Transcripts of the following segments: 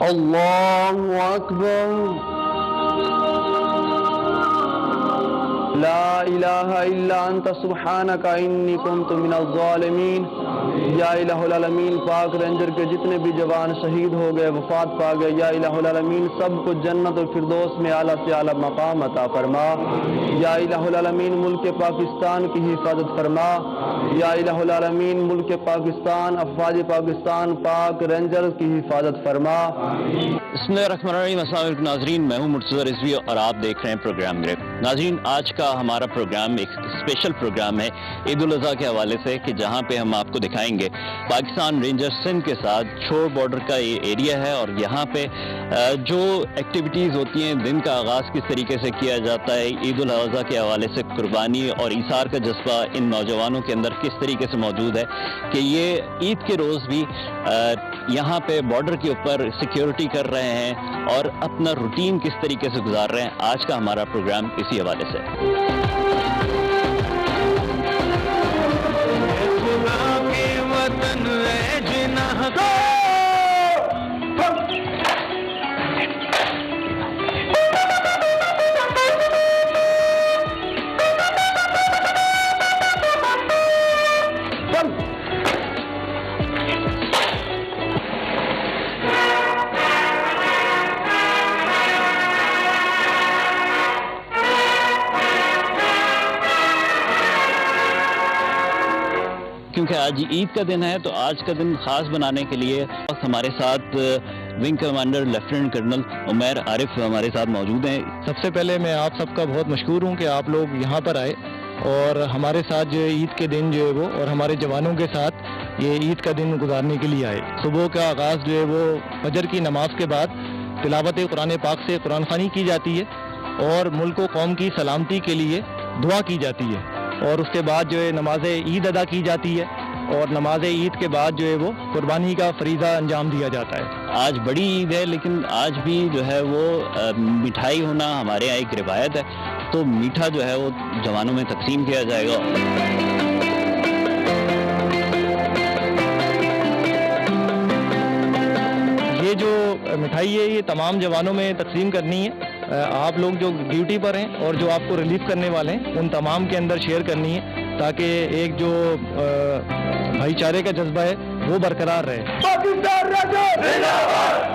اللہ اکبر لا الہ الا انت سبحانک انی کنت من الظالمین۔ یا الہ العالمین پاک رینجر کے جتنے بھی جوان شہید ہو گئے، وفات پا گئے، یا الہ العالمین سب کو جنت الفردوس میں اعلیٰ سے اعلیٰ مقام عطا فرما۔ یا الہ العالمین ملک پاکستان کی حفاظت فرما۔ یا الہ العالمین ملک پاکستان، افواج پاکستان، پاک رینجر کی حفاظت فرما۔ بسم اللہ الرحمن الرحیم۔ السلام علیکم ناظرین، میں ہوں مرتضی رضوی اور آپ دیکھ رہے ہیں پروگرام گریپ۔ ناظرین، آج کا ہمارا پروگرام ایک اسپیشل پروگرام ہے عید الاضحیٰ کے حوالے سے، کہ جہاں پہ ہم آپ کو دکھائیں گے پاکستان رینجر سندھ کے ساتھ چھوڑ بارڈر کا یہ ایریا ہے، اور یہاں پہ جو ایکٹیویٹیز ہوتی ہیں، دن کا آغاز کس طریقے سے کیا جاتا ہے، عید الاضحیٰ کے حوالے سے قربانی اور ایثار کا جذبہ ان نوجوانوں کے اندر کس طریقے سے موجود ہے، کہ یہ عید کے روز بھی یہاں پہ بارڈر کے اوپر سیکیورٹی کر رہے ہیں اور اپنا روٹین کس طریقے سے گزار رہے ہیں۔ آج کا ہمارا پروگرام اسی حوالے سے۔ کیونکہ آج عید کا دن ہے تو آج کا دن خاص بنانے کے لیے ہمارے ساتھ wing commander lieutenant colonel Umair Arif ہمارے ساتھ موجود ہیں۔ سب سے پہلے میں آپ سب کا بہت مشکور ہوں کہ آپ لوگ یہاں پر آئے اور ہمارے ساتھ جو عید کے دن جو ہے وہ اور ہمارے جوانوں کے ساتھ یہ عید کا دن گزارنے کے لیے آئے۔ صبح کا آغاز جو ہے وہ فجر کی نماز کے بعد تلاوت قرآن پاک سے قرآن خوانی کی جاتی ہے اور ملک و قوم کی سلامتی کے لیے دعا کی جاتی ہے، اور اس کے بعد جو ہے نماز عید ادا کی جاتی ہے، اور نماز عید کے بعد جو ہے وہ قربانی کا فریضہ انجام دیا جاتا ہے۔ آج بڑی عید ہے، لیکن آج بھی جو ہے وہ مٹھائی ہونا ہمارے یہاں ایک روایت ہے، تو میٹھا جو ہے وہ جوانوں میں تقسیم کیا جائے گا۔ یہ جو مٹھائی ہے یہ تمام جوانوں میں تقسیم کرنی ہے۔ آپ لوگ جو ڈیوٹی پر ہیں اور جو آپ کو ریلیف کرنے والے ہیں ان تمام کے اندر شیئر کرنی ہے، تاکہ ایک جو بھائی چارے کا جذبہ ہے وہ برقرار رہے۔ پاکستان رینجر زندہ باد،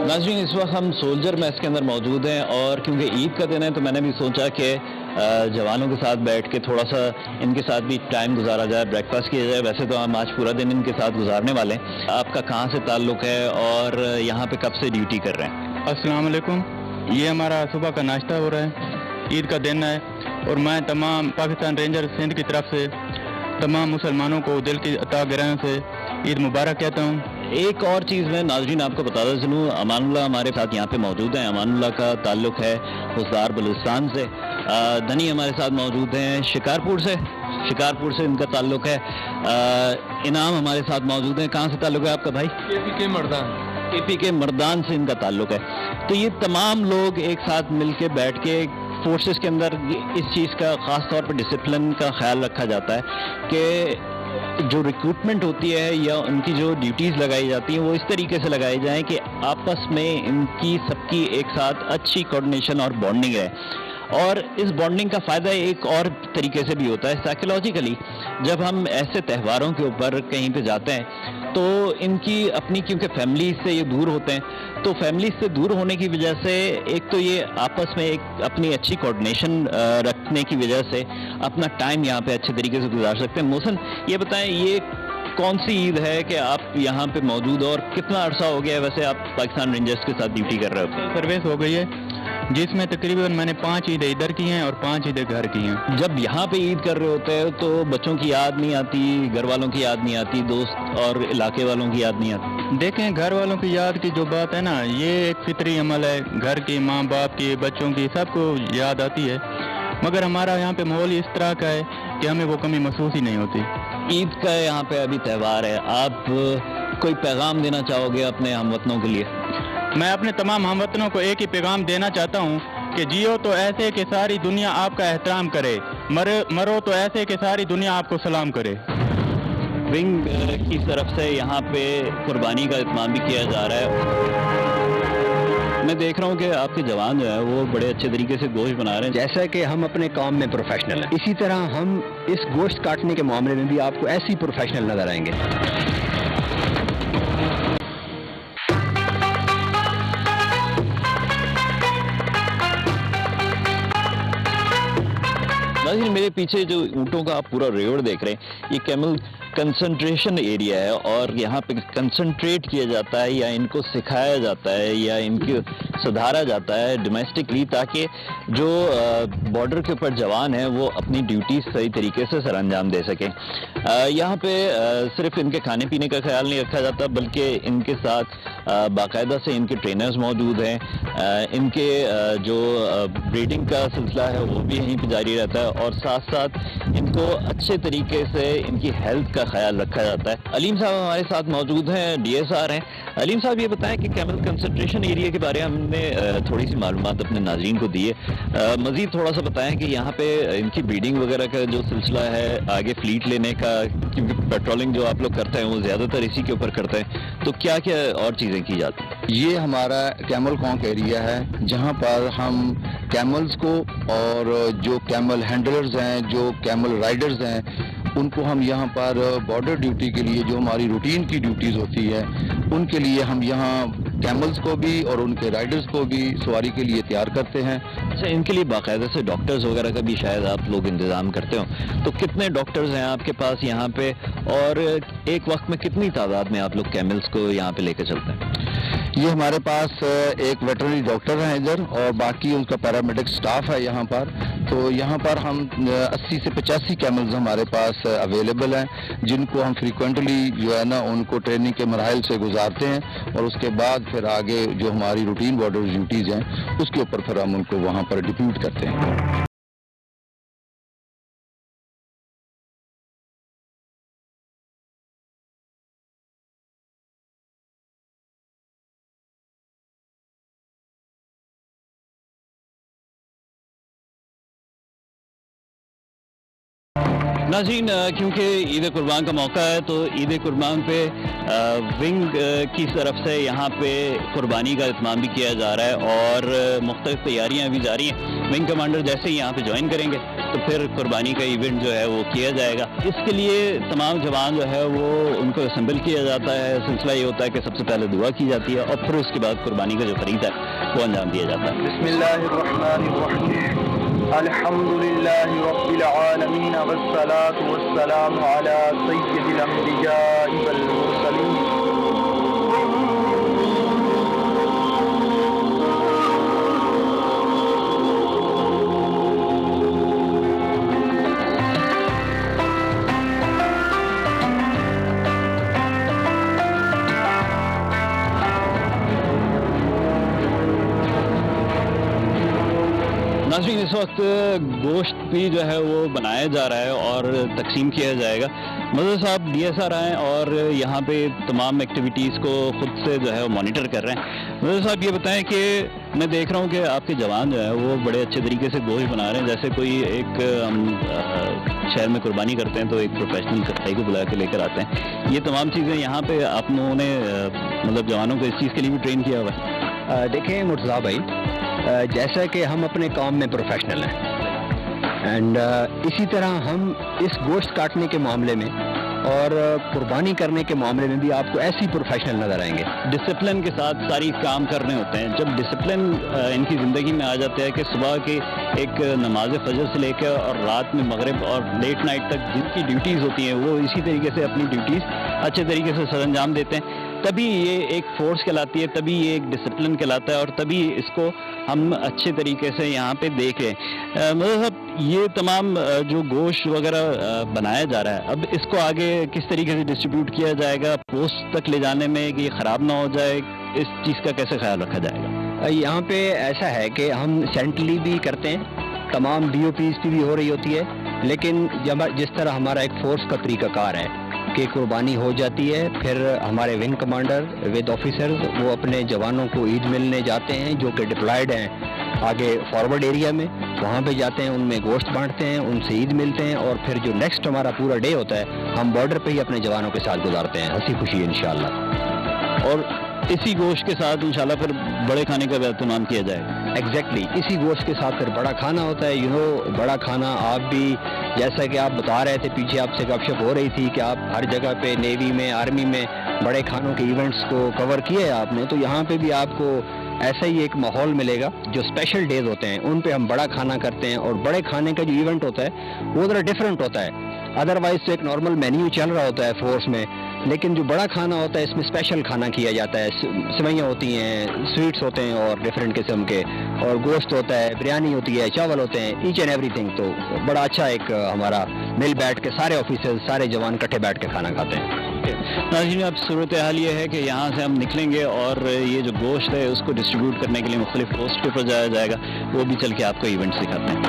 ناظرین، اس وقت ہم سولجر میس کے اندر موجود ہیں، اور کیونکہ عید کا دن ہے تو میں نے بھی سوچا کہ جوانوں کے ساتھ بیٹھ کے تھوڑا سا ان کے ساتھ بھی ٹائم گزارا جائے، بریک فاسٹ کیا جائے۔ ویسے تو ہم آج پورا دن ان کے ساتھ گزارنے والے ہیں۔ آپ کا کہاں سے تعلق ہے اور یہاں پہ کب سے ڈیوٹی کر رہے ہیں؟ السلام علیکم۔ یہ ہمارا صبح کا ناشتہ ہو رہا ہے، عید کا دن ہے، اور میں تمام پاکستان رینجر سندھ کی طرف سے تمام مسلمانوں کو دل کی عطا گراں سے عید مبارک کہتا ہوں۔ ایک اور چیز میں ناظرین آپ کو بتاتا چلوں، امان اللہ ہمارے ساتھ یہاں پہ موجود ہیں۔ امان اللہ کا تعلق ہے حسدار بلوچستان سے۔ دھنی ہمارے ساتھ موجود ہیں شکارپور سے ان کا تعلق ہے۔ انعام ہمارے ساتھ موجود ہیں۔ کہاں سے تعلق ہے آپ کا بھائی؟ کے پی کے مردان سے ان کا تعلق ہے۔ تو یہ تمام لوگ ایک ساتھ مل کے بیٹھ کے فورسز کے اندر اس چیز کا خاص طور پر ڈسپلن کا خیال رکھا جاتا ہے کہ جو ریکروٹمنٹ ہوتی ہے یا ان کی جو ڈیوٹیز لگائی جاتی ہیں وہ اس طریقے سے لگائی جائیں کہ آپس میں ان کی سب کی ایک ساتھ اچھی کوآرڈینیشن اور بانڈنگ ہے۔ اور اس بانڈنگ کا فائدہ ایک اور طریقے سے بھی ہوتا ہے سائیکولوجیکلی۔ جب ہم ایسے تہواروں کے اوپر کہیں پہ جاتے ہیں تو ان کی اپنی، کیونکہ فیملی سے یہ دور ہوتے ہیں، تو فیملی سے دور ہونے کی وجہ سے ایک تو یہ آپس میں ایک اپنی اچھی کوآرڈینیشن رکھنے کی وجہ سے اپنا ٹائم یہاں پہ اچھے طریقے سے گزار سکتے ہیں۔ محسن، یہ بتائیں یہ کون سی عید ہے کہ آپ یہاں پہ موجود ہو اور کتنا عرصہ ہو گیا ہے ویسے آپ پاکستان رینجرز کے ساتھ ڈیوٹی کر رہے ہو؟ سروس ہو گئی ہے جس میں تقریباً میں نے 5 عیدیں ادھر کی ہیں اور 5 عیدیں گھر کی ہیں۔ جب یہاں پہ عید کر رہے ہوتے ہیں تو بچوں کی یاد نہیں آتی، گھر والوں کی یاد نہیں آتی، دوست اور علاقے والوں کی یاد نہیں آتی؟ دیکھیں، گھر والوں کی یاد کی جو بات ہے نا، یہ ایک فطری عمل ہے، گھر کی، ماں باپ کی، بچوں کی، سب کو یاد آتی ہے، مگر ہمارا یہاں پہ ماحول اس طرح کا ہے کہ ہمیں وہ کمی محسوس ہی نہیں ہوتی۔ عید کا یہاں پہ ابھی تہوار ہے، آپ کوئی پیغام دینا چاہو گے اپنے ہم وطنوں کے لیے؟ میں اپنے تمام ہم وطنوں کو ایک ہی پیغام دینا چاہتا ہوں کہ جیو تو ایسے کہ ساری دنیا آپ کا احترام کرے، مرو تو ایسے کہ ساری دنیا آپ کو سلام کرے۔ ونگ کی طرف سے یہاں پہ قربانی کا اہتمام بھی کیا جا رہا ہے۔ میں دیکھ رہا ہوں کہ آپ کے جوان جو ہے وہ بڑے اچھے طریقے سے گوشت بنا رہے ہیں۔ جیسا کہ ہم اپنے کام میں پروفیشنل ہیں، اسی طرح ہم اس گوشت کاٹنے کے معاملے میں بھی آپ کو ایسی پروفیشنل نظر آئیں گے۔ ناظرین، میرے پیچھے جو اونٹوں کا آپ پورا ریوڑ دیکھ رہے ہیں، یہ کیمل کنسنٹریشن ایریا ہے، اور یہاں پہ کنسنٹریٹ کیا جاتا ہے یا ان کو سکھایا جاتا ہے یا ان کو سدھارا جاتا ہے ڈومیسٹکلی، تاکہ جو بارڈر کے اوپر جوان ہیں وہ اپنی ڈیوٹیز صحیح طریقے سے سر انجام دے سکیں۔ یہاں پہ صرف ان کے کھانے پینے کا خیال نہیں رکھا جاتا، بلکہ ان کے ساتھ باقاعدہ سے ان کے ٹرینرز موجود ہیں، ان کے جو بریڈنگ کا سلسلہ ہے وہ بھی یہیں پہ جاری رہتا ہے، اور ساتھ ساتھ ان کو اچھے طریقے سے ان کی ہیلتھ کا خیال رکھا جاتا ہے۔ علیم صاحب ہمارے ساتھ موجود ہیں، ڈی ایس آر ہیں۔ علیم صاحب یہ بتائیں کہ کیمل کنسنٹریشن ایریا کے بارے میں ہم نے تھوڑی سی معلومات اپنے ناظرین کو دی ہے، مزید تھوڑا سا بتائیں کہ یہاں پہ ان کی بریڈنگ وغیرہ کا جو سلسلہ ہے آگے فلیٹ لینے کا، کیونکہ پیٹرولنگ جو آپ لوگ کرتے ہیں وہ زیادہ تر اسی کے اوپر کرتے ہیں، تو کیا کیا اور چیزیں کی جاتی ہیں؟ یہ ہمارا کیمل کانک ایریا ہے، جہاں پر ہم کیملز کو اور جو کیمل ہینڈلرز ہیں، جو کیمل رائڈرز ہیں، ان کو ہم یہاں پر بارڈر ڈیوٹی کے لیے جو ہماری روٹین کی ڈیوٹیز ہوتی ہے ان کے لیے ہم یہاں کیملز کو بھی اور ان کے رائڈرز کو بھی سواری کے لیے تیار کرتے ہیں۔ اچھا، ان کے لیے باقاعدہ سے ڈاکٹرز وغیرہ کا بھی شاید آپ لوگ انتظام کرتے ہو، تو کتنے ڈاکٹرز ہیں آپ کے پاس یہاں پہ، اور ایک وقت میں کتنی تعداد میں آپ لوگ کیملز کو یہاں پہ لے کے چلتے ہیں؟ یہ ہمارے پاس ایک ویٹرنری ڈاکٹر ہیں ادھر، اور باقی ان کا پیرامیڈک سٹاف ہے یہاں پر، تو یہاں پر ہم 80 سے 85 کیملز ہمارے پاس اویلیبل ہیں، جن کو ہم فریکوینٹلی جو ہے نا ان کو ٹریننگ کے مراحل سے گزارتے ہیں، اور اس کے بعد پھر آگے جو ہماری روٹین بارڈر ڈیوٹیز ہیں اس کے اوپر پھر ہم ان کو وہاں پر ڈپیوٹ کرتے ہیں۔ ناظرین، کیونکہ عید قربان کا موقع ہے تو عید قربان پہ ونگ کی طرف سے یہاں پہ قربانی کا اہتمام بھی کیا جا رہا ہے، اور مختلف تیاریاں بھی جاری ہیں۔ ونگ کمانڈر جیسے ہی یہاں پہ جوائن کریں گے تو پھر قربانی کا ایونٹ جو ہے وہ کیا جائے گا۔ اس کے لیے تمام جوان جو ہے وہ ان کو اسمبل کیا جاتا ہے۔ سلسلہ یہ ہوتا ہے کہ سب سے پہلے دعا کی جاتی ہے، اور پھر اس کے بعد قربانی کا جو خرید ہے وہ انجام دیا جاتا ہے۔ بسم اللہ الرحمن الرحیم، الحمد للہ رب العالمین، والصلاة والسلام علی سید الانبیاء والمرسلین۔ ناظرین، اس وقت گوشت بھی جو ہے وہ بنایا جا رہا ہے اور تقسیم کیا جائے گا۔ مظہر صاحب ڈی ایس آر آئے اور یہااں پہ تمام ایکٹیویٹیز کو خود سے جو ہے وہ مانیٹر کر رہے ہیں۔ مظہر صاحب یہ بتائیں کہ میں دیکھ رہا ہوں کہ آپ کے جوان جو ہے وہ بڑے اچھے طریقے سے گوشت بنا رہے ہیں، جیسے کوئی ایک ہم شہر میں قربانی کرتے ہیں تو ایک پروفیشنل کٹائی کو بلا کے لے کر آتے ہیں، یہ تمام چیزیں یہاں پہ آپ لوگوں نے مطلب جوانوں کو اس چیز کے لیے بھی ٹرین کیا ہوا ہے؟ دیکھیں مرتضیٰ بھائی، جیسا کہ ہم اپنے کام میں پروفیشنل ہیں، اینڈ اسی طرح ہم اس گوشت کاٹنے کے معاملے میں اور قربانی کرنے کے معاملے میں بھی آپ کو ایسی پروفیشنل نظر آئیں گے۔ ڈسپلن کے ساتھ ساری کام کرنے ہوتے ہیں۔ جب ڈسپلن ان کی زندگی میں آ جاتا ہے کہ صبح کے ایک نماز فجر سے لے کے اور رات میں مغرب اور لیٹ نائٹ تک جن کی ڈیوٹیز ہوتی ہیں وہ اسی طریقے سے اپنی ڈیوٹیز اچھے طریقے سے سر انجام دیتے ہیں، تبھی یہ ایک فورس کہلاتی ہے، تبھی یہ ایک ڈسپلن کہلاتا ہے، اور تبھی اس کو ہم اچھے طریقے سے یہاں پہ دیکھ رہے ہیں۔ مطلب یہ تمام جو گوشت وغیرہ بنایا جا رہا ہے، اب اس کو آگے کس طریقے سے ڈسٹریبیوٹ کیا جائے گا پوسٹ تک لے جانے میں کہ یہ خراب نہ ہو جائے، اس چیز کا کیسے خیال رکھا جائے گا؟ یہاں پہ ایسا ہے کہ ہم سینٹرلی بھی کرتے ہیں، تمام ڈی او پیز پہ بھی ہو رہی ہوتی ہے، لیکن جس طرح ہمارا ایک فورس کا طریقہ کار ہے کہ قربانی ہو جاتی ہے، پھر ہمارے ونگ کمانڈر ود آفیسرز وہ اپنے جوانوں کو عید ملنے جاتے ہیں جو کہ ڈپلائیڈ ہیں آگے فارورڈ ایریا میں، وہاں پہ جاتے ہیں، ان میں گوشت بانٹتے ہیں، ان سے عید ملتے ہیں، اور پھر جو نیکسٹ ہمارا پورا ڈے ہوتا ہے ہم بارڈر پہ ہی اپنے جوانوں کے ساتھ گزارتے ہیں، ہنسی خوشی انشاءاللہ. اور اسی گوشت کے ساتھ انشاءاللہ پھر بڑے کھانے کا بھی اہتمام کیا جائے گا. ایگزیکٹلی اسی گوشت کے ساتھ پھر بڑا کھانا ہوتا ہے. بڑا کھانا آپ بھی جیسا کہ آپ بتا رہے تھے، پیچھے آپ سے گپ شپ ہو رہی تھی کہ آپ ہر جگہ پہ نیوی میں، آرمی میں بڑے کھانوں کے ایونٹس کو کور کیے ہے آپ نے، تو یہاں پہ بھی آپ کو ایسا ہی ایک ماحول ملے گا. جو اسپیشل ڈیز ہوتے ہیں ان پہ ہم بڑا کھانا کرتے ہیں، اور بڑے کھانے کا جو ایونٹ ہوتا ہے وہ ذرا ڈفرینٹ ہوتا ہے. ادروائز تو ایک نارمل مینیو چل رہا ہوتا ہے فورس میں، لیکن جو بڑا کھانا ہوتا ہے اس میں اسپیشل کھانا کیا جاتا ہے. سوئیاں ہوتی ہیں، سویٹس ہوتے ہیں اور ڈفرینٹ قسم کے، اور گوشت ہوتا ہے، بریانی ہوتی ہے، چاول ہوتے ہیں، ایچ اینڈ ایوری تھنگ. تو بڑا اچھا ایک ہمارا مل بیٹھ کے سارے آفیسرز، سارے جوان اکٹھے بیٹھ کے کھانا کھاتے ہیں. ناظرین، اب صورتحال یہ ہے کہ یہاں سے ہم نکلیں گے اور یہ جو گوشت ہے اس کو ڈسٹریبیوٹ کرنے کے لیے مختلف پوسٹ پہ جایا جائے گا، وہ بھی چل کے آپ کو ایونٹس دکھاتے ہیں.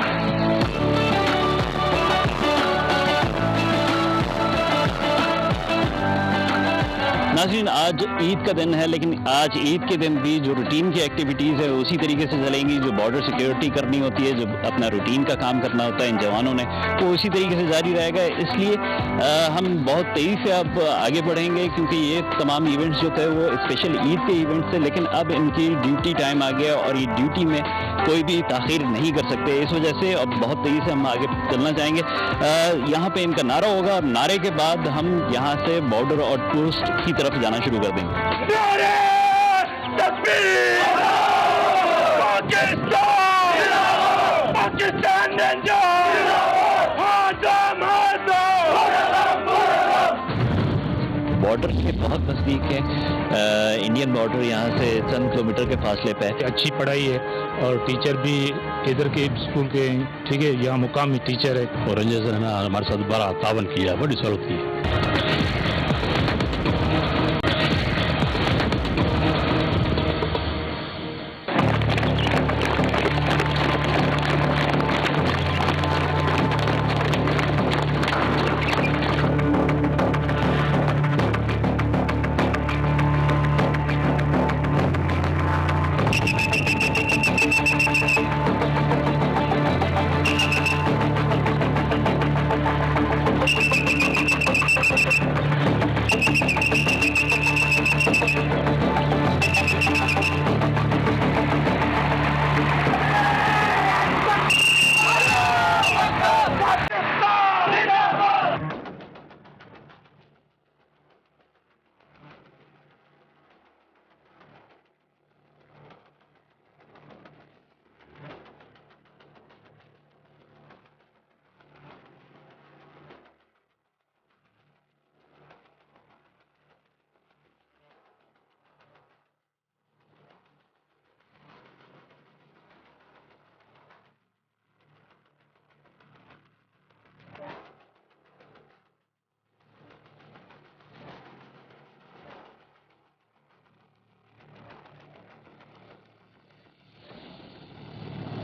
ناظرین، آج عید کا دن ہے، لیکن آج عید کے دن بھی جو روٹین کی ایکٹیویٹیز ہے اسی طریقے سے چلیں گی. جو بارڈر سیکیورٹی کرنی ہوتی ہے، جو اپنا روٹین کا کام کرنا ہوتا ہے ان جوانوں نے، وہ اسی طریقے سے جاری رہے گا. اس لیے ہم بہت تیزی سے اب آگے بڑھیں گے، کیونکہ یہ تمام ایونٹس جو تھے وہ اسپیشل عید کے ایونٹس تھے، لیکن اب ان کی ڈیوٹی ٹائم آ گیا اور یہ ڈیوٹی میں کوئی بھی تاخیر نہیں کر سکتے. اس وجہ سے اب بہت تیزی سے ہم آگے چلنا چاہیں گے. یہاں پہ ان کا نعرہ ہوگا، اور نعرے کے بعد ہم یہاں سے بارڈر اور پوسٹ کی طرف جانا شروع کر دیں گے. بارڈر کے بہت نزدیک ہے، انڈین بارڈر یہاں سے چند کلومیٹر کے فاصلے پہ. اچھی پڑھائی ہے اور ٹیچر بھی ادھر کے اسکول کے، ٹھیک ہے، یہاں مقامی ٹیچر ہے. اور رینجرز نے ہمارے ساتھ بڑا تعاون کیا، بڑی سہولت کی.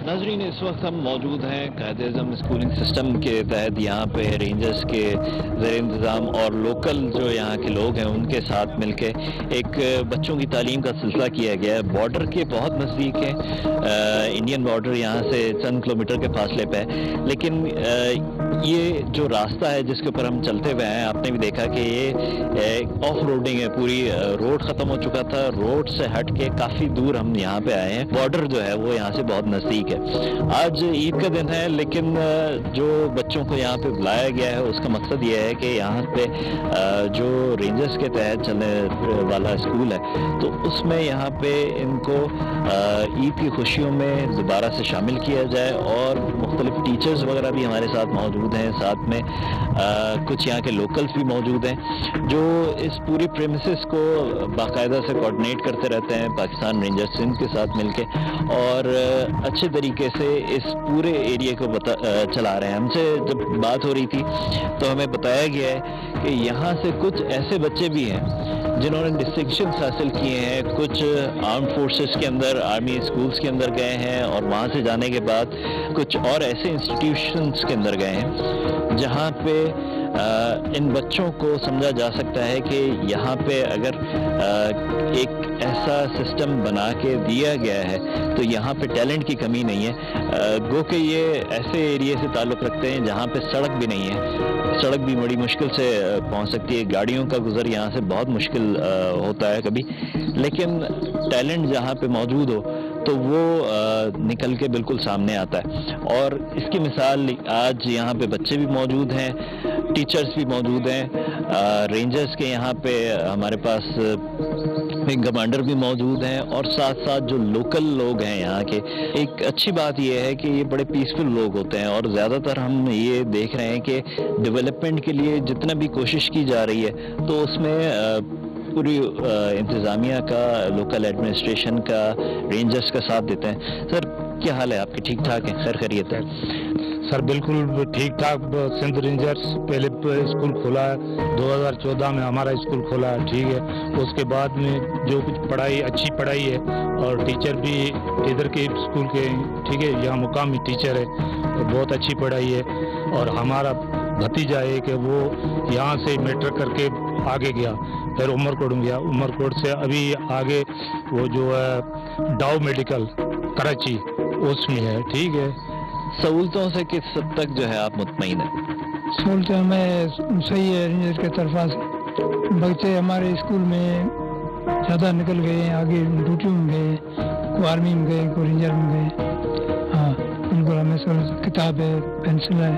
ناظرین، اس وقت ہم موجود ہیں قائد اعظم اسکولنگ سسٹم کے تحت. یہاں پہ رینجرز کے زیر انتظام اور لوکل جو یہاں کے لوگ ہیں ان کے ساتھ مل کے ایک بچوں کی تعلیم کا سلسلہ کیا گیا ہے. بارڈر کے بہت نزدیک ہے، انڈین بارڈر یہاں سے چند کلومیٹر کے فاصلے پہ ہے، لیکن یہ جو راستہ ہے جس کے اوپر ہم چلتے ہوئے ہیں، آپ نے بھی دیکھا کہ یہ آف روڈنگ ہے، پوری روڈ ختم ہو چکا تھا. روڈ سے ہٹ کے کافی دور ہم یہاں پہ آئے ہیں. بارڈر جو ہے وہ یہاں سے بہت نزدیک ہے. آج عید کا دن ہے، لیکن جو بچوں کو یہاں پہ بلایا گیا ہے اس کا مقصد یہ ہے کہ یہاں پہ جو رینجرز کے تحت چلنے والا اسکول ہے تو اس میں یہاں پہ ان کو عید کی خوشیوں میں دوبارہ سے شامل کیا جائے. اور مختلف ٹیچرز وغیرہ بھی ہمارے ساتھ موجود ہیں، ساتھ میں کچھ یہاں کے لوکلز بھی موجود ہیں جو اس پوری پریمیسز کو باقاعدہ سے کوآرڈینیٹ کرتے رہتے ہیں پاکستان رینجرز سندھ کے ساتھ مل کے، اور اچھے طریقے سے اس پورے ایریے کو چلا رہے ہیں. ہم سے جب بات ہو رہی تھی تو ہمیں بتایا گیا ہے کہ یہاں سے کچھ ایسے بچے بھی ہیں جنہوں نے ڈسٹنکشنز حاصل کیے ہیں، کچھ آرمڈ فورسز کے اندر، آرمی اسکولز کے اندر گئے ہیں، اور وہاں سے جانے کے بعد کچھ اور ایسے انسٹیٹیوشنز کے اندر گئے ہیں جہاں پہ ان بچوں کو سمجھا جا سکتا ہے کہ یہاں پہ اگر ایک ایسا سسٹم بنا کے دیا گیا ہے تو یہاں پہ ٹیلنٹ کی کمی نہیں ہے. گو کہ یہ ایسے ایریے سے تعلق رکھتے ہیں جہاں پہ سڑک بھی نہیں ہے, سڑک بھی بڑی مشکل سے پہنچ سکتی ہے, گاڑیوں کا گزر یہاں سے بہت مشکل ہوتا ہے کبھی, لیکن ٹیلنٹ جہاں پہ موجود ہو تو وہ نکل کے بالکل سامنے آتا ہے. اور اس کی مثال آج یہاں پہ بچے بھی موجود ہیں, ٹیچرز بھی موجود ہیں, رینجرز کے یہاں پہ ہمارے پاس ایک کمانڈر بھی موجود ہیں, اور ساتھ ساتھ جو لوکل لوگ ہیں یہاں کے. ایک اچھی بات یہ ہے کہ یہ بڑے پیسفل لوگ ہوتے ہیں, اور زیادہ تر ہم یہ دیکھ رہے ہیں کہ ڈیولپمنٹ کے لیے جتنا بھی کوشش کی جا رہی ہے تو اس میں پوری انتظامیہ کا, لوکل ایڈمنسٹریشن کا, رینجرز کا ساتھ دیتے ہیں. سر کیا حال ہے آپ کے؟ ٹھیک ٹھاک ہیں؟ خیر خیریت ہے؟ سر بالکل ٹھیک ٹھاک. سندھ رینجرز پہلے اسکول کھولا ہے 2014 میں, ہمارا اسکول کھولا ہے, ٹھیک ہے. اس کے بعد میں جو کچھ پڑھائی, اچھی پڑھائی ہے, اور ٹیچر بھی ادھر کے اسکول کے, ٹھیک ہے, یہاں مقامی ٹیچر ہے اور بہت اچھی پڑھائی ہے. اور ہمارا بھتیجا ہے کہ وہ یہاں سے میٹرک کر کے آگے گیا, پھر عمر کوٹ گیا, عمر کوٹ سے ابھی آگے وہ جو ہے ڈاؤ میڈیکل کراچی اس میں ہے, ٹھیک ہے. سہولتوں سے کس حد تک جو ہے آپ مطمئن ہیں؟ سہولتیں ہمیں صحیح ہے رینجر کی طرف سے. بچے ہمارے اسکول میں زیادہ نکل گئے ہیں, آگے ڈیوٹیوں میں گئے, کوئی آرمی میں گئے, کوئی رینجر میں گئے. ہاں بالکل, ہمیں کتاب ہے, پینسل ہے,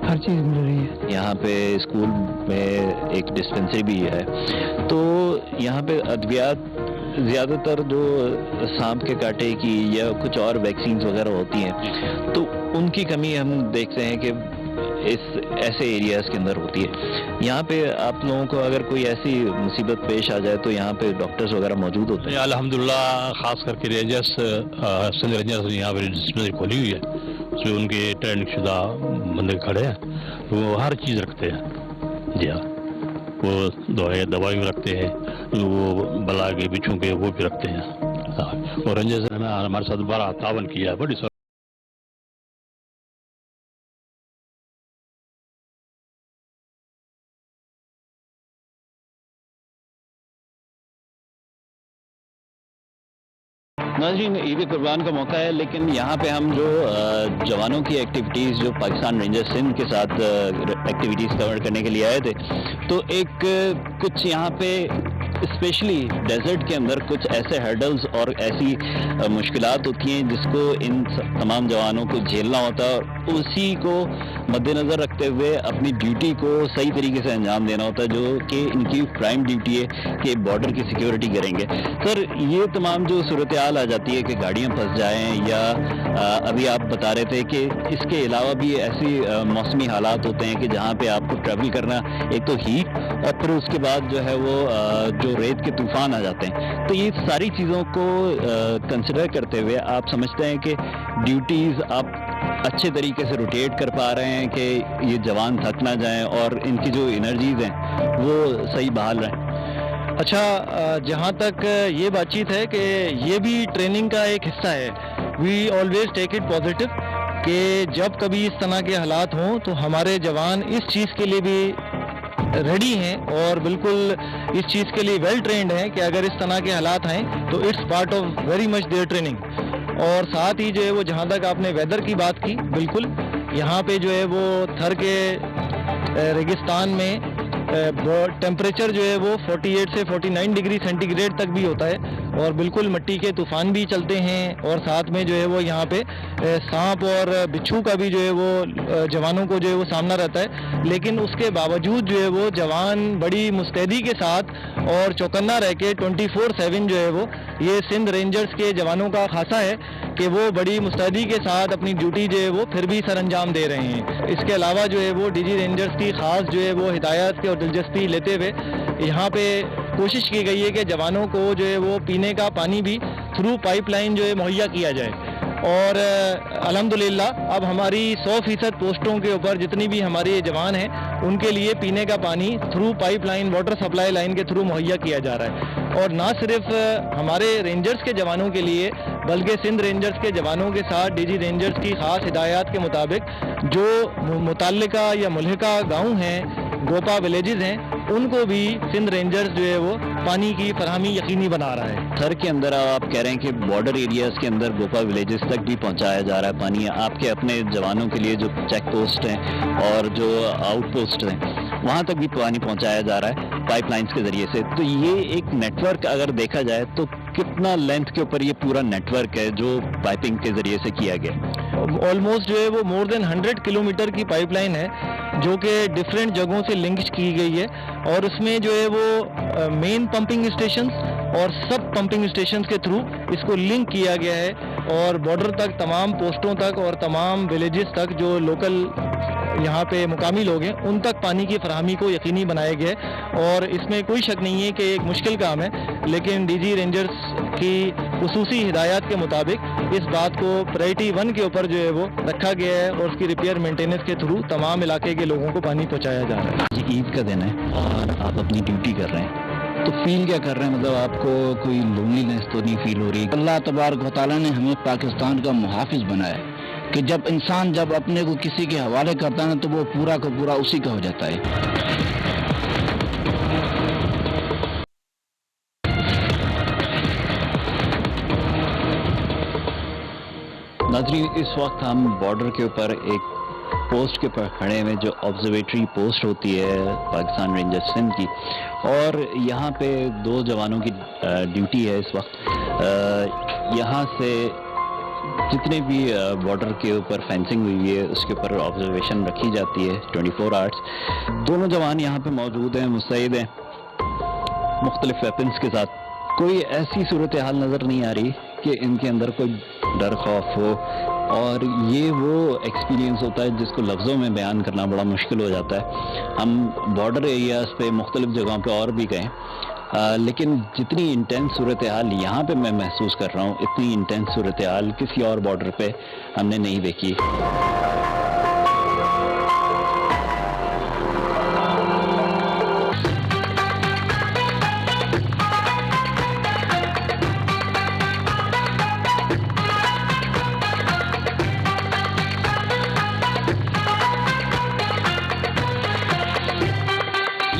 ہر چیز مل رہی ہے. یہاں پہ اسکول میں ایک ڈسپنسری بھی ہے, تو یہاں پہ ادویات زیادہ تر جو سانپ کے کاٹے کی یا کچھ اور ویکسینز وغیرہ ہوتی ہیں تو ان کی کمی ہم دیکھتے ہیں کہ اس ایسے ایریاز کے اندر ہوتی ہے. یہاں پہ آپ لوگوں کو اگر کوئی ایسی مصیبت پیش آ جائے تو یہاں پہ ڈاکٹرز وغیرہ موجود ہوتے ہیں؟ الحمدللہ, خاص کر کے رینجرس, سندھ رینجرس نے یہاں پہ ڈسپنسری کھولی ہوئی ہے, اس میں ان کے ٹریننگ شدہ بندے کھڑے ہیں, وہ ہر چیز رکھتے ہیں. جی ہاں, وہ دوائی بھی رکھتے ہیں, وہ بلا کے بچھوں کے وہ بھی رکھتے ہیں. اور رینجرس نے ہمارے ساتھ بڑا تعاون کیا ہے, بڑی ناظرین, عید قربان کا موقع ہے, لیکن یہاں پہ ہم جو جوانوں کی ایکٹیویٹیز جو پاکستان رینجر سندھ کے ساتھ ایکٹیویٹیز کور کرنے کے لیے آئے تھے, تو ایک کچھ یہاں پہ اسپیشلی ڈیزرٹ کے اندر کچھ ایسے ہرڈلز اور ایسی مشکلات ہوتی ہیں جس کو ان تمام جوانوں کو جھیلنا ہوتا ہے, اور اسی کو مد نظر رکھتے ہوئے اپنی ڈیوٹی کو صحیح طریقے سے انجام دینا ہوتا ہے, جو کہ ان کی پرائم ڈیوٹی ہے کہ بارڈر کی سیکیورٹی کریں گے. سر, یہ تمام جو صورتحال آ جاتی ہے کہ گاڑیاں پھنس جائیں, یا ابھی آپ بتا رہے تھے کہ اس کے علاوہ بھی ایسی موسمی حالات ہوتے ہیں کہ جہاں پہ آپ کو ٹریول کرنا, ایک تو ہیٹ اور پھر اس کے بعد جو ہے وہ جو ریت کے طوفان آ جاتے ہیں, تو یہ ساری چیزوں کو کنسیڈر کرتے ہوئے آپ سمجھتے ہیں کہ ڈیوٹیز آپ اچھے طریقے سے روٹیٹ کر پا رہے ہیں کہ یہ جوان تھک نہ جائیں اور ان کی جو انرجیز ہیں وہ صحیح بحال رہیں؟ اچھا, جہاں تک یہ بات چیت ہے کہ یہ بھی ٹریننگ کا ایک حصہ ہے. We always take it positive کہ جب کبھی اس طرح کے حالات ہوں تو ہمارے جوان اس چیز کے لیے بھی ریڈی ہیں اور بالکل اس چیز کے لیے ویل ٹرینڈ ہیں کہ اگر اس طرح کے حالات آئیں تو it's part of very much their training. اور ساتھ ہی جو ہے وہ جہاں تک آپ نے ویدر کی بات کی, بالکل یہاں پہ جو ہے وہ تھر کے ریگستان میں ٹیمپریچر جو ہے وہ 48 سے 49 ڈگری سینٹی گریڈ تک بھی ہوتا ہے, اور بالکل مٹی کے طوفان بھی چلتے ہیں, اور ساتھ میں جو ہے وہ یہاں پہ سانپ اور بچھو کا بھی جو ہے وہ جوانوں کو جو ہے وہ سامنا رہتا ہے. لیکن اس کے باوجود جو ہے وہ جوان بڑی مستعدی کے ساتھ اور چوکنا رہ کے 24/7 جو ہے وہ, یہ سندھ رینجرز کے جوانوں کا خاصہ ہے کہ وہ بڑی مستعدی کے ساتھ اپنی ڈیوٹی جو ہے وہ پھر بھی سر انجام دے رہے ہیں. اس کے علاوہ جو ہے وہ ڈی جی رینجرز کی خاص جو ہے وہ ہدایات اور دلچسپی لیتے ہوئے یہاں پہ کوشش کی گئی ہے کہ جوانوں کو جو ہے وہ پینے کا پانی بھی تھرو پائپ لائن جو ہے مہیا کیا جائے. اور الحمدللہ اب ہماری 100% پوسٹوں کے اوپر جتنی بھی ہمارے جوان ہیں ان کے لیے پینے کا پانی through pipe line, water supply line کے تھرو مہیا کیا جا رہا ہے. اور نہ صرف ہمارے رینجرز کے جوانوں کے لیے بلکہ سندھ رینجرز کے جوانوں کے ساتھ ڈی جی رینجرز کی خاص ہدایات کے مطابق جو متعلقہ یا ملحقہ گاؤں ہیں, گوپا ولیجز ہیں, ان کو بھی سندھ رینجرز جو ہے وہ پانی کی فراہمی یقینی بنا رہا ہے. تھر کے اندر آپ کہہ رہے ہیں کہ بارڈر ایریاز کے اندر گوپا ولیجز تک بھی پہنچایا جا رہا ہے پانی. آپ کے اپنے جوانوں کے لیے جو چیک پوسٹ ہیں اور جو آؤٹ پوسٹ ہیں وہاں تک بھی پانی پہنچایا جا رہا ہے پائپ لائنز کے ذریعے سے. تو یہ ایک نیٹ ورک اگر دیکھا جائے تو کتنا لینتھ کے اوپر یہ پورا نیٹ ورک ہے جو پائپنگ کے ذریعے سے کیا گیا؟ آلموسٹ جو ہے وہ مور دین 100 کلومیٹر کی پائپ لائن ہے جو کہ ڈفرینٹ جگہوں سے لنک کی گئی ہے, اور اس میں جو ہے وہ مین پمپنگ اسٹیشنز اور سب پمپنگ اسٹیشنز کے تھرو اس کو لنک کیا گیا ہے, اور بارڈر تک تمام پوسٹوں تک اور تمام ولیجز تک جو لوکل یہاں پہ مقامی لوگ ہیں ان تک پانی کی فراہمی کو یقینی بنایا گیا ہے. اور اس میں کوئی شک نہیں ہے کہ ایک مشکل کام ہے, لیکن ڈی جی رینجرز کی خصوصی ہدایات کے مطابق اس بات کو پرائرٹی 1 کے اوپر جو ہے وہ رکھا گیا ہے, اور اس کی ریپیئر مینٹیننس کے تھرو تمام علاقے کے لوگوں کو پانی پہنچایا جا رہا ہے. جی عید کا دن ہے اور آپ اپنی ڈیوٹی کر رہے ہیں, تو فیل کیا کر رہے ہیں؟ مطلب آپ کو کوئی لونلینس تو نہیں فیل ہو رہی؟ اللہ تبارک و تعالیٰ نے ہمیں پاکستان کا محافظ بنایا ہے کہ جب انسان جب اپنے کو کسی کے حوالے کرتا ہے تو وہ پورا کا پورا اسی کا ہو جاتا ہے. ناظرین اس وقت ہم بارڈر کے اوپر ایک پوسٹ کے اوپر کھڑے ہوئے جو آبزرویٹری پوسٹ ہوتی ہے پاکستان رینجر سندھ کی, اور یہاں پہ 2 جوانوں کی ڈیوٹی ہے اس وقت. یہاں سے جتنے بھی بارڈر کے اوپر فینسنگ ہوئی ہے اس کے اوپر آبزرویشن رکھی جاتی ہے 24 آورس. دونوں جوان یہاں پہ موجود ہیں, مستعد ہیں مختلف ویپنز کے ساتھ. کوئی ایسی صورتحال نظر نہیں آ رہی کہ ان کے اندر کوئی ڈر خوف ہو, اور یہ وہ ایکسپیرینس ہوتا ہے جس کو لفظوں میں بیان کرنا بڑا مشکل ہو جاتا ہے. ہم بارڈر ایریاز پہ مختلف جگہوں پہ اور بھی گئے, لیکن جتنی انٹینس صورتحال یہاں پہ میں محسوس کر رہا ہوں اتنی انٹینس صورتحال کسی اور بارڈر پہ ہم نے نہیں دیکھی.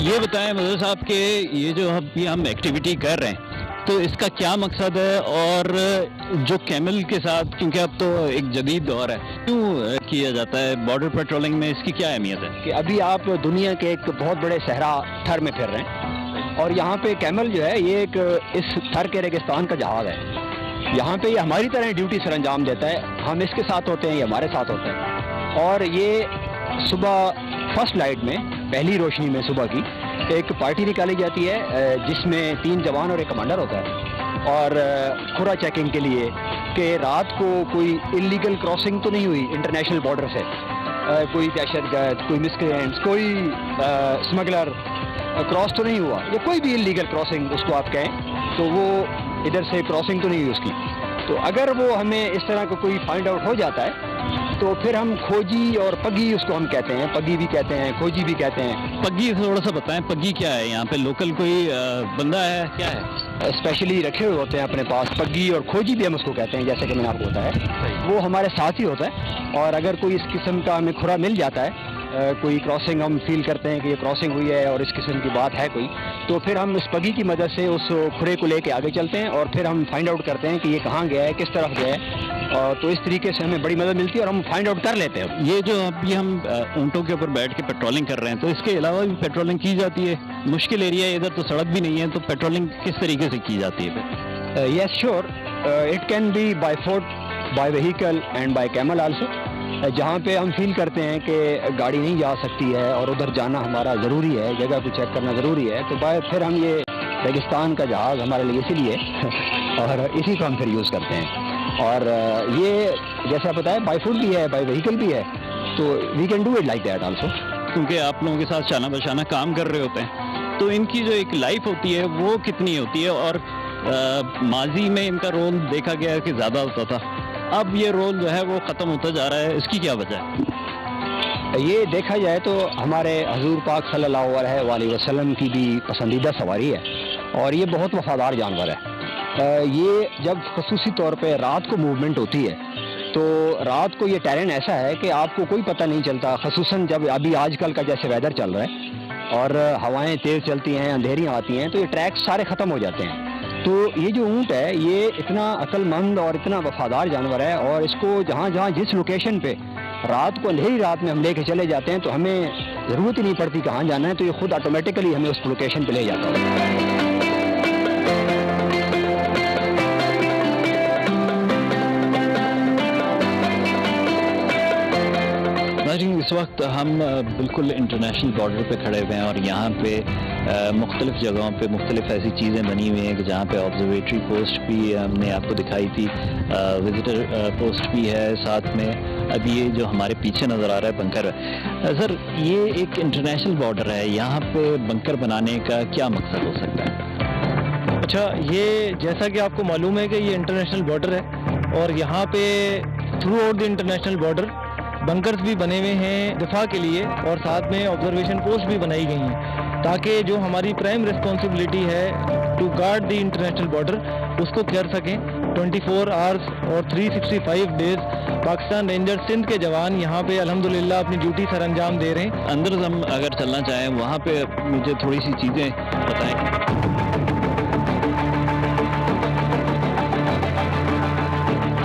یہ بتائیں مظہر صاحب کہ یہ جو ابھی ہم ایکٹیویٹی کر رہے ہیں تو اس کا کیا مقصد ہے, اور جو کیمل کے ساتھ کیونکہ اب تو ایک جدید دور ہے کیوں کیا جاتا ہے بارڈر پیٹرولنگ میں, اس کی کیا اہمیت ہے؟ کہ ابھی آپ دنیا کے ایک بہت بڑے صحرا تھر میں پھر رہے ہیں, اور یہاں پہ کیمل جو ہے یہ ایک اس تھر کے ریگستان کا جہاز ہے. یہاں پہ یہ ہماری طرح ڈیوٹی سر انجام دیتا ہے, ہم اس کے ساتھ ہوتے ہیں, یہ ہمارے ساتھ ہوتا ہے. اور یہ صبح فرسٹ لائٹ میں پہلی روشنی میں صبح کی ایک پارٹی نکالی جاتی ہے جس میں 3 جوان اور ایک کمانڈر ہوتا ہے, اور کھرا چیکنگ کے لیے کہ رات کو کوئی انلیگل کراسنگ تو نہیں ہوئی انٹرنیشنل بارڈر سے, کوئی دہشت گرد, کوئی مسکرینٹس, کوئی اسمگلر کراس تو نہیں ہوا, یا کوئی بھی انلیگل کراسنگ اس کو آپ کہیں تو وہ ادھر سے کراسنگ تو نہیں ہوئی اس کی. تو اگر وہ ہمیں اس طرح کا کوئی فائنڈ آؤٹ ہو جاتا ہے تو پھر ہم کھوجی اور پگی اس کو ہم کہتے ہیں, پگی بھی کہتے ہیں, کھوجی بھی کہتے ہیں. پگی تھوڑا سا بتائیں, پگی کیا ہے؟ یہاں پہ لوکل کوئی بندہ ہے کیا ہے؟ اسپیشلی رکھے ہوئے ہوتے ہیں اپنے پاس, پگی اور کھوجی بھی ہم اس کو کہتے ہیں جیسے کہ میں نے آپ کو بتایا. وہ ہمارے ساتھ ہی ہوتا ہے, اور اگر کوئی اس قسم کا ہمیں کھرا مل جاتا ہے, کوئی کراسنگ ہم فیل کرتے ہیں کہ یہ کراسنگ ہوئی ہے اور اس قسم کی بات ہے کوئی, تو پھر ہم اس پگی کی مدد سے اس کھرے کو لے کے آگے چلتے ہیں, اور پھر ہم فائنڈ آؤٹ کرتے ہیں کہ یہ کہاں گیا ہے, کس طرف گیا ہے, تو اس طریقے سے ہمیں بڑی مدد ملتی ہے اور ہم فائنڈ آؤٹ کر لیتے ہیں. یہ جو ابھی ہم اونٹوں کے اوپر بیٹھ کے پیٹرولنگ کر رہے ہیں تو اس کے علاوہ بھی پیٹرولنگ کی جاتی ہے؟ مشکل ایریا ہے ادھر, تو سڑک بھی نہیں ہے, تو پیٹرولنگ کس طریقے سے کی جاتی ہے؟ Yes sure, it can be by foot, by vehicle and by camel also. جہاں پہ ہم فیل کرتے ہیں کہ گاڑی نہیں جا سکتی ہے اور ادھر جانا ہمارا ضروری ہے, جگہ کو چیک کرنا ضروری ہے, تو پھر ہم یہ ریگستان کا جہاز ہمارے لیے اسی لیے اور اسی کو ہم پھر یوز کرتے ہیں. اور یہ جیسا بتایا بائی فوٹ بھی ہے, بائی وہیکل بھی ہے, تو we can do it like that also. کیونکہ آپ لوگوں کے ساتھ شانہ بشانہ کام کر رہے ہوتے ہیں تو ان کی جو ایک لائف ہوتی ہے وہ کتنی ہوتی ہے, اور ماضی میں ان کا رول دیکھا گیا ہے کہ زیادہ ہوتا تھا, اب یہ رول جو ہے وہ ختم ہوتا جا رہا ہے, اس کی کیا وجہ ہے؟ یہ دیکھا جائے تو ہمارے حضور پاک صلی اللہ علیہ وسلم کی بھی پسندیدہ سواری ہے, اور یہ بہت وفادار جانور ہے. یہ جب خصوصی طور پہ رات کو موومنٹ ہوتی ہے تو رات کو یہ ٹیرن ایسا ہے کہ آپ کو کوئی پتہ نہیں چلتا, خصوصاً جب ابھی آج کل کا جیسے ویدر چل رہا ہے اور ہوائیں تیز چلتی ہیں، اندھیریاں آتی ہیں تو یہ ٹریکس سارے ختم ہو جاتے ہیں. تو یہ جو اونٹ ہے یہ اتنا عقل مند اور اتنا وفادار جانور ہے، اور اس کو جہاں جہاں جس لوکیشن پہ رات کو اندھیری رات میں ہم لے کے چلے جاتے ہیں تو ہمیں ضرورت ہی نہیں پڑتی کہاں جانا ہے، تو یہ خود آٹومیٹیکلی ہمیں اس لوکیشن پہ لے جاتا ہے. اس وقت ہم بالکل انٹرنیشنل بارڈر پہ کھڑے ہوئے ہیں، اور یہاں پہ مختلف جگہوں پہ مختلف ایسی چیزیں بنی ہوئی ہیں کہ جہاں پہ آبزرویٹری پوسٹ بھی ہم نے آپ کو دکھائی تھی، وزٹر پوسٹ بھی ہے ساتھ میں. ابھی یہ جو ہمارے پیچھے نظر آ رہا ہے بنکر ہے. سر یہ ایک انٹرنیشنل بارڈر ہے، یہاں پہ بنکر بنانے کا کیا مقصد ہو سکتا ہے؟ اچھا، یہ جیسا کہ آپ کو معلوم ہے کہ یہ انٹرنیشنل بارڈر ہے، اور یہاں پہ through out the international border bunkers بھی بنے ہوئے ہیں دفاع کے لیے، اور ساتھ میں آبزرویشن پوسٹ بھی بنائی گئی ہیں تاکہ جو ہماری پرائم رسپانسبلٹی ہے to guard the international border اس کو کر سکیں. 24 آورس اور 365 ڈیز پاکستان رینجر سندھ کے جوان یہاں پہ الحمدللہ اپنی ڈیوٹی سر انجام دے رہے ہیں. اندر ہم اگر چلنا چاہیں وہاں پہ مجھے تھوڑی سی چیزیں بتائیں.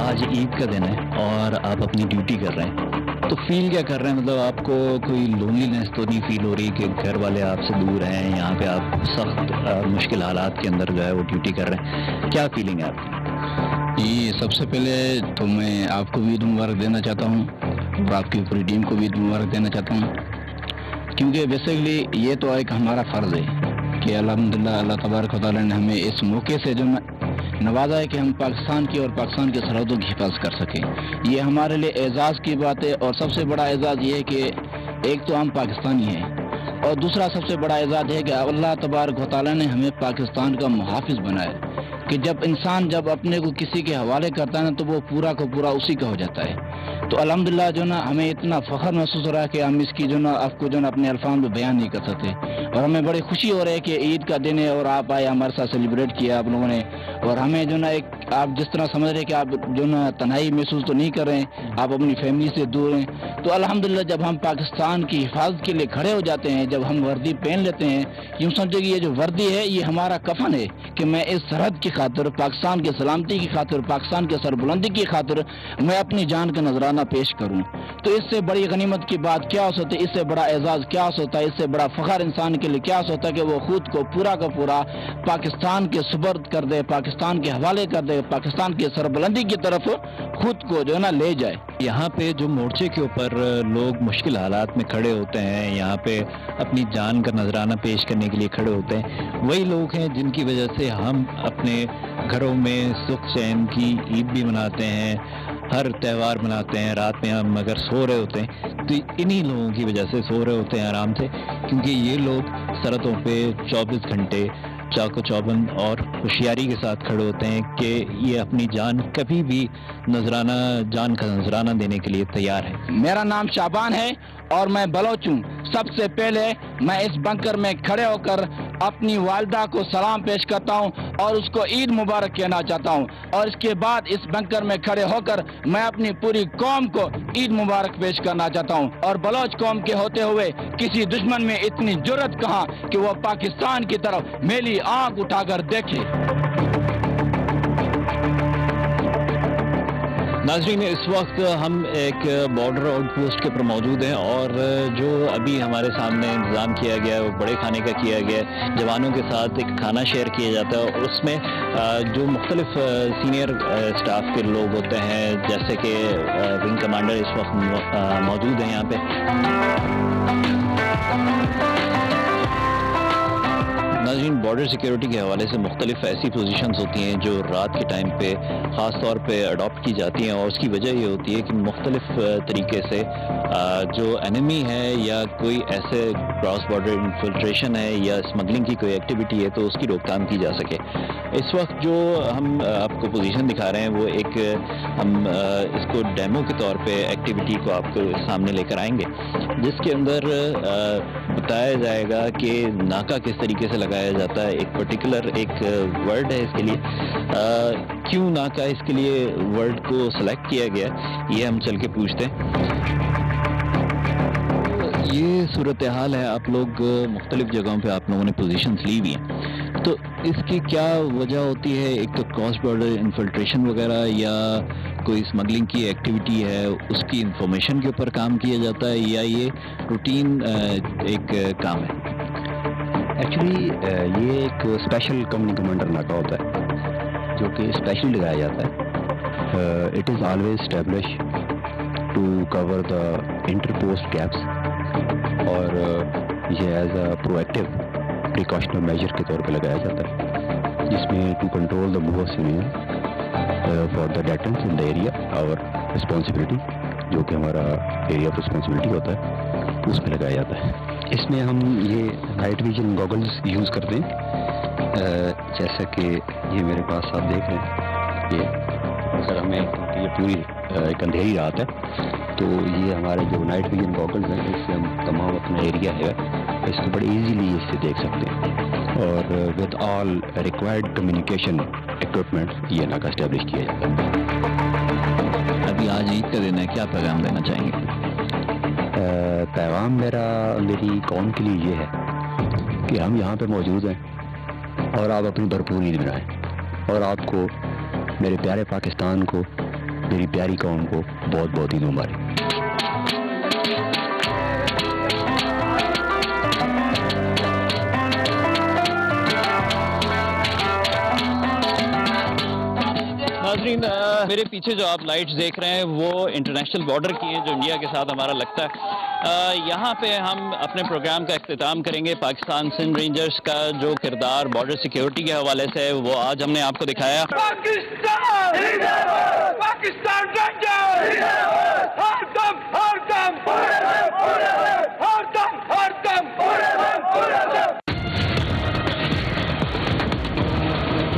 آج عید کا دن ہے اور آپ اپنی ڈیوٹی کر رہے ہیں، تو فیل کیا کر رہے ہیں؟ مطلب آپ کو کوئی لونلینس تو نہیں فیل ہو رہی کہ گھر والے آپ سے دور ہیں، یہاں پہ آپ سخت مشکل حالات کے اندر جو ہے وہ ڈیوٹی کر رہے ہیں، کیا فیلنگ ہے آپ کی؟ جی، سب سے پہلے تو میں آپ کو بھی عید مبارک دینا چاہتا ہوں، اور آپ کی پوری ٹیم کو بھی عید مبارک دینا چاہتا ہوں، کیونکہ بیسیکلی یہ تو ایک ہمارا فرض ہے کہ الحمدللہ اللہ تبارک و تعالیٰ نے ہمیں اس موقع سے جو نوازا ہے کہ ہم پاکستان کی اور پاکستان کے سرحدوں کی حفاظت کر سکیں. یہ ہمارے لیے اعزاز کی بات ہے، اور سب سے بڑا اعزاز یہ ہے کہ ایک تو ہم پاکستانی ہیں، اور دوسرا سب سے بڑا اعزاز ہے کہ اللہ تبارک و تعالیٰ نے ہمیں پاکستان کا محافظ بنایا، کہ جب انسان جب اپنے کو کسی کے حوالے کرتا ہے نا تو وہ پورا کا پورا اسی کا ہو جاتا ہے. تو الحمدللہ جو نا ہمیں اتنا فخر محسوس ہو رہا ہے کہ ہم اس کی جو نا آپ کو جو نا اپنے الفاظ میں بیان نہیں کر سکتے، اور ہمیں بڑی خوشی ہو رہی ہے کہ عید کا دن ہے اور آپ آئے ہمارے ساتھ سیلیبریٹ کیا آپ لوگوں نے. اور ہمیں جو نا ایک آپ جس طرح سمجھ رہے ہیں کہ آپ جو نا تنہائی محسوس تو نہیں کر رہے ہیں، آپ اپنی فیملی سے دور ہیں. تو الحمدللہ جب ہم پاکستان کی حفاظت کے لیے کھڑے ہو جاتے ہیں، جب ہم وردی پہن لیتے ہیں، یوں سمجھے کہ یہ جو وردی ہے یہ ہمارا کفن ہے کہ میں اس سرحد کی خاطر، پاکستان کی سلامتی کی خاطر، پاکستان کے سربلندی کی خاطر میں اپنی جان کا نذرانہ پیش کروں. تو اس سے بڑی غنیمت کی بات کیا ہو سکتی ہے؟ اس سے بڑا اعزاز کیا ہو سکتا ہے؟ اس سے بڑا فخر انسان کے لیے کیا ہو سکتا ہے کہ وہ خود کو پورا کا پورا پاکستان کے سپرد کر دے، پاکستان کے حوالے کر دے، پاکستان کی سربلندی کی طرف خود کو جو ہے نا لے جائے. یہاں پہ جو مورچے کے اوپر لوگ مشکل حالات میں کھڑے ہوتے ہیں، یہاں پہ اپنی جان کا نذرانہ پیش کرنے کے لیے کھڑے ہوتے ہیں، وہی لوگ ہیں جن کی وجہ سے ہم اپنے گھروں میں سکھ چین کی عید بھی مناتے ہیں، ہر تہوار مناتے ہیں. رات میں ہم اگر سو رہے ہوتے ہیں تو انہی لوگوں کی وجہ سے سو رہے ہوتے ہیں آرام سے، کیونکہ یہ لوگ سرحدوں پہ 24 گھنٹے چاق و چوبند اور ہوشیاری کے ساتھ کھڑے ہوتے ہیں کہ یہ اپنی جان کبھی بھی جان کا نذرانہ دینے کے لیے تیار ہے. میرا نام شعبان ہے اور میں بلوچ ہوں. سب سے پہلے میں اس بنکر میں کھڑے ہو کر اپنی والدہ کو سلام پیش کرتا ہوں اور اس کو عید مبارک کہنا چاہتا ہوں، اور اس کے بعد اس بنکر میں کھڑے ہو کر میں اپنی پوری قوم کو عید مبارک پیش کرنا چاہتا ہوں. اور بلوچ قوم کے ہوتے ہوئے کسی دشمن میں اتنی جرت کہاں کہ وہ پاکستان کی طرف میلی آنکھ اٹھا کر دیکھے. ناظرین، اس وقت ہم ایک بارڈر آؤٹ پوسٹ کے پر موجود ہیں، اور جو ابھی ہمارے سامنے انتظام کیا گیا ہے وہ بڑے کھانے کا کیا گیا ہے. جوانوں کے ساتھ ایک کھانا شیئر کیا جاتا ہے، اور اس میں جو مختلف سینئر اسٹاف کے لوگ ہوتے ہیں، جیسے کہ ونگ کمانڈر اس وقت موجود ہیں یہاں پہ. ناظرین، بارڈر سیکیورٹی کے حوالے سے مختلف ایسی پوزیشنز ہوتی ہیں جو رات کے ٹائم پہ خاص طور پہ اڈاپٹ کی جاتی ہیں، اور اس کی وجہ یہ ہوتی ہے کہ مختلف طریقے سے جو انیمی ہے یا کوئی ایسے کراس بارڈر انفلٹریشن ہے یا اسمگلنگ کی کوئی ایکٹیویٹی ہے تو اس کی روک تھام کی جا سکے. اس وقت جو ہم آپ کو پوزیشن دکھا رہے ہیں وہ ایک ہم اس کو ڈیمو کے طور پہ ایکٹیویٹی کو آپ کو سامنے لے کر آئیں گے، جس کے اندر بتایا جائے گا کہ ناکہ کس طریقے سے لگایا جاتا ہے. ایک پرٹیکولر ایک ورڈ ہے اس کے لیے، کیوں ناکہ اس کے لیے ورڈ کو سلیکٹ کیا گیا یہ ہم چل کے پوچھتے ہیں. یہ صورتحال ہے, آپ لوگ مختلف جگہوں پہ آپ لوگوں نے پوزیشنز لی ہوئی ہیں, تو اس کی کیا وجہ ہوتی ہے؟ ایک تو کراس بارڈر انفلٹریشن وغیرہ یا کوئی اسمگلنگ کی ایکٹیویٹی ہے, اس کی انفارمیشن کے اوپر کام کیا جاتا ہے, یا یہ روٹین ایک کام ہے؟ ایکچولی یہ ایک اسپیشل کمپنی کمانڈر ناکا ہوتا ہے جو کہ اسپیشلی لگایا جاتا ہے. It is always establish to cover the inter post gaps, اور یہ as a proactive precautional measure کے طور پہ لگایا جاتا ہے, جس میں to control the move of severe for the defence in the area اور رسپانسبلٹی, جو کہ ہمارا ایریا آف رسپانسبلٹی ہوتا ہے, اس میں لگایا جاتا ہے. اس میں ہم یہ نائٹ ویژن گوگلز یوز کرتے ہیں, جیسا کہ یہ میرے پاس آپ دیکھ رہے ہیں. یہ اگر ہمیں یہ پوری ایک اندھیری رات ہے تو یہ ہمارے جو نائٹ ویژن گوگلز ہیں اس سے ہم تمام اپنا ایریا ہے اس کو بڑے ایزیلی اس سے دیکھ سکتے ہیں, اور with all required communication equipment یہ ناکا اسٹیبلش کیا جاتا ہے. ابھی آج عید کا دن ہے, کیا پیغام دینا چاہیں گے؟ پیغام میری قوم کے لیے یہ ہے کہ ہم یہاں پہ موجود ہیں اور آپ اپنی بھرپور عید منائیں, اور آپ کو, میرے پیارے پاکستان کو, میری پیاری قوم کو بہت بہت عید مبارک. ناظرین, میرے پیچھے جو آپ لائٹس دیکھ رہے ہیں وہ انٹرنیشنل بارڈر کی ہیں جو انڈیا کے ساتھ ہمارا لگتا ہے. یہاں پہ ہم اپنے پروگرام کا اختتام کریں گے. پاکستان سندھ رینجرز کا جو کردار بارڈر سیکیورٹی کے حوالے سے وہ آج ہم نے آپ کو دکھایا. پاکستان رینجرز